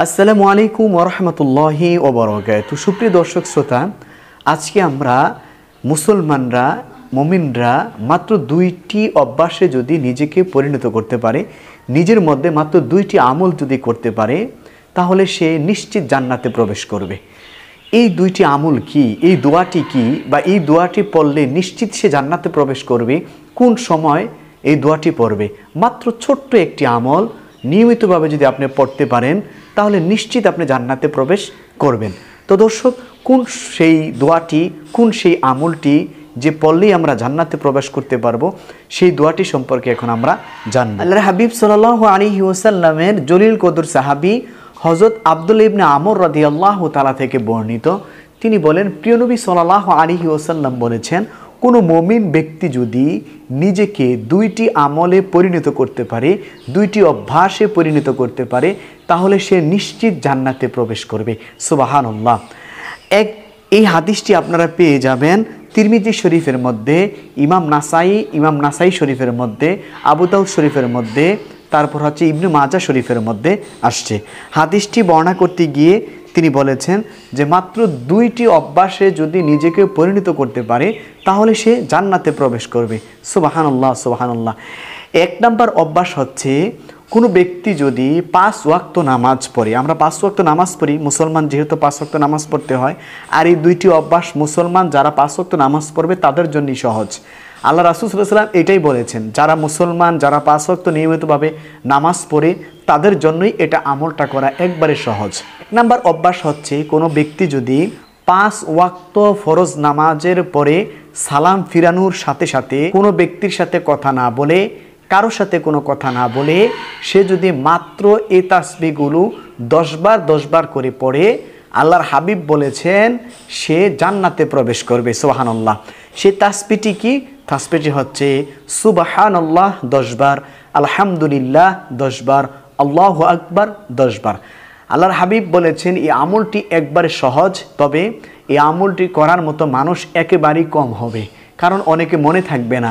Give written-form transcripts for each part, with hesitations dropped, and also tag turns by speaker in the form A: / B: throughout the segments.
A: আসসালামু আলাইকুম ওয়া রাহমাতুল্লাহি ওয়া বারাকাতুহু। সুপ্রিয় দর্শক শ্রোতা, আজকে আমরা মুসলমানরা মুমিনরা মাত্র দুইটি অভ্যাসে যদি নিজেকে পরিণত করতে পারে, নিজের মধ্যে মাত্র দুইটি আমল যদি করতে পারে, তাহলে সে নিশ্চিত জান্নাতে প্রবেশ করবে। এই দুইটি আমল কি, এই দোয়াটি কি, বা এই দোয়াটি পড়লে নিশ্চিত সে জান্নাতে প্রবেশ করবে, কোন সময় এই দোয়াটি পড়বে? মাত্র ছোট্ট একটি আমল নিয়মিতভাবে যদি আপনি পড়তে পারেন, তাহলে নিশ্চিত আপনি জান্নাতে প্রবেশ করবেন। তো দর্শক, কোন সেই দোয়াটি, কোন সেই আমলটি যে পড়লেই আমরা জান্নাতে প্রবেশ করতে পারবো, সেই দোয়াটি সম্পর্কে এখন আমরা জানব। আল্লাহর হাবিব সাল্লাল্লাহু আলাইহি ওয়াসাল্লামের জলিল কদর সাহাবী হযরত আব্দুল্লাহ ইবনে আমর রাদিয়াল্লাহু তাআলা থেকে বর্ণিত, তিনি বলেন, প্রিয় নবী সাল্লাল্লাহু আলাইহি ওয়াসাল্লাম বলেছেন, কোনো মুমিন ব্যক্তি যদি নিজেকে দুইটি আমলে পরিণত করতে পারে, দুইটি অভ্যাসে পরিণত করতে পারে, তাহলে সে নিশ্চিত জান্নাতে প্রবেশ করবে। সুবহানাল্লাহ। এই হাদিসটি আপনারা পেয়ে যাবেন তিরমিজি শরীফের মধ্যে, ইমাম নাসাই শরীফের মধ্যে, আবু দাউদ শরীফের মধ্যে, তারপর হচ্ছে ইবনে মাজাহ শরীফের মধ্যে আসছে। হাদিসটি বর্ণনা করতে গিয়ে তিনি বলেছেন যে মাত্র দুইটি অভ্যাসে যদি নিজেকে পরিণত করতে পারে, তাহলে সে জান্নাতে প্রবেশ করবে। সুবহানাল্লাহ, সুবহানাল্লাহ। এক নাম্বার অভ্যাস হচ্ছে, কোনো ব্যক্তি যদি 5 ওয়াক্ত নামাজ পড়ে, আমরা 5 ওয়াক্ত নামাজ পড়ি, মুসলমান যেহেতু 5 ওয়াক্ত নামাজ পড়তে হয়, আর এই দুইটি অভ্যাস মুসলমান যারা 5 ওয়াক্ত নামাজ পড়বে তাদের জন্যই সহজ। আল্লাহ রাসূল সাল্লাল্লাহু আলাইহি ওয়াসাল্লাম এটাই বলেছেন, যারা মুসলমান, যারা 5 ওয়াক্ত নিয়মিতভাবে নামাজ পড়ে, তাদের জন্যই এটা আমলটা করা একবারে সহজ। এক নাম্বার অভ্যাস হচ্ছে, কোনো ব্যক্তি যদি 5 ওয়াক্ত ফরজ নামাজের পরে সালাম ফিরানোর সাথে সাথে কোনো ব্যক্তির সাথে কথা না বলে, কারোর সাথে কোনো কথা না বলে, সে যদি মাত্র এই তাসবিহগুলো 10 বার করে পড়ে, আল্লাহর হাবিব বলেছেন সে জান্নাতে প্রবেশ করবে। সুবহানাল্লাহ। সেই তাসবিহটি কি? তাসবিহটি হচ্ছে সুবহানাল্লাহ 10 বার, আলহামদুলিল্লাহ 10 বার, আল্লাহু আকবার 10 বার। আল্লাহর হাবিব বলেছেন এই আমলটি একবারে সহজ, তবে এই আমলটি করার মতো মানুষ একেবারেই কম হবে, কারণ অনেকে মনে থাকবে না,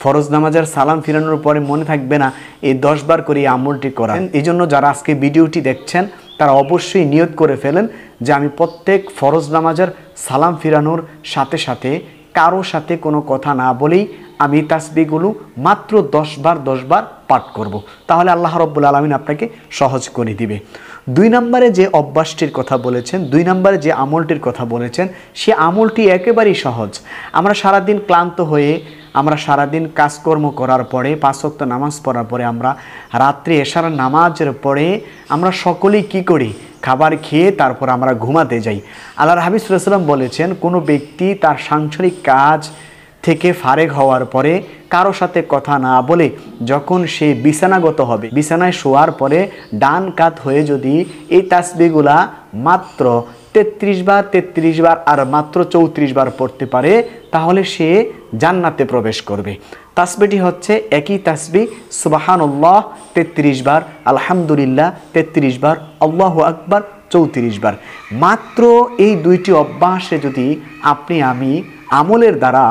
A: ফরজ নামাজের সালাম ফিরানোর পরে মনে থাকবে না এই 10 বার করে এই আমলটি করা। এই জন্য যারা আজকে ভিডিওটি দেখছেন, তারা অবশ্যই নিয়ত করে ফেলেন যে আমি প্রত্যেক ফরজ নামাজের সালাম ফিরানোর সাথে সাথে কারো সাথে কোনো কথা না বলেই আমি তাসবিহগুলো মাত্র 10 বার পাঠ করব। তাহলে আল্লাহ রাব্বুল আলামিন আপনাকে সহজ করে দিবে। 2 নম্বরে যে অভ্যাসটির কথা বলেছেন, 2 নম্বরে যে আমলটির কথা বলেছেন, সে আমলটি একেবারেই সহজ। আমরা সারাদিন ক্লান্ত হয়ে, আমরা সারাদিন কাজকর্ম করার পরে, 5 ওয়াক্ত নামাজ পড়ার পরে, আমরা রাত্রে এশার নামাজের পরে আমরা সকলেই কি করি? খাবার খেয়ে তারপর আমরা ঘুমাতে যাই। আল্লাহর হাবিব সাল্লাল্লাহু আলাইহি ওয়াসাল্লাম বলেছেন, কোনো ব্যক্তি তার সাংসারিক কাজ থেকে ফারেগ হওয়ার পরে কারো সাথে কথা না বলে যখন সে বিছানাগত হবে, বিছানায় শোয়ার পরে ডান কাত হয়ে যদি এই তাসবিহগুলা মাত্র 33 বার আর মাত্র 34 বার পড়তে পারে, তাহলে সে জান্নাতে প্রবেশ করবে। তাসবিহটি হচ্ছে একই তাসবিহ, সুবহানাল্লাহ 33 বার, আলহামদুলিল্লাহ 33 বার, আল্লাহু আকবার 34 বার। মাত্র এই দুইটি অভ্যাসে যদি আপনি আমি আমলের দ্বারা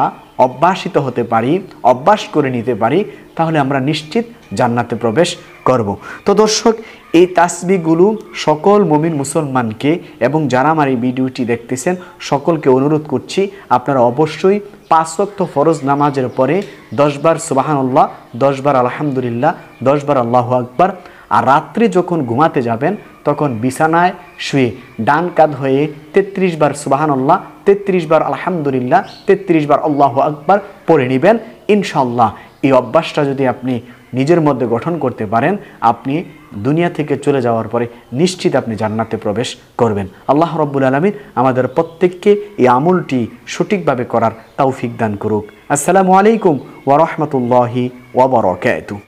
A: অভ্যাসিত হতে পারি, অভ্যাস করে নিতে পারি, তাহলে আমরা নিশ্চিত জান্নাতে প্রবেশ করব। তো দর্শক, এই তাসবিহগুলো সকল মুমিন মুসলমানকে এবং যারা আমার এই ভিডিওটি দেখতেছেন সকলকে অনুরোধ করছি, আপনারা অবশ্যই 5 ওয়াক্ত ফরজ নামাজের পরে 10 বার সুবহানাল্লাহ, 10 বার আলহামদুলিল্লাহ, 10 বার আল্লাহু আকবার, আর রাত্রে যখন ঘুমাতে যাবেন তখন বিছানায় শুয়ে ডান কাঁধ হয়ে 33 বার সুবহানাল্লাহ, 33 বার আলহামদুলিল্লাহ, 33 বার আল্লাহু আকবার পড়ে নেবেন। ইনশাআল্লাহ এই অভ্যাসটা যদি আপনি নিজের মধ্যে গঠন করতে পারেন, আপনি দুনিয়া থেকে চলে যাওয়ার পরে নিশ্চিত আপনি জান্নাতে প্রবেশ করবেন। আল্লাহ রাব্বুল আলামিন আমাদের প্রত্যেককে এই আমলটি সঠিকভাবে করার তৌফিক দান করুক। আসসালামু আলাইকুম ওয়া রাহমাতুল্লাহি ওয়া বারাকাতুহু।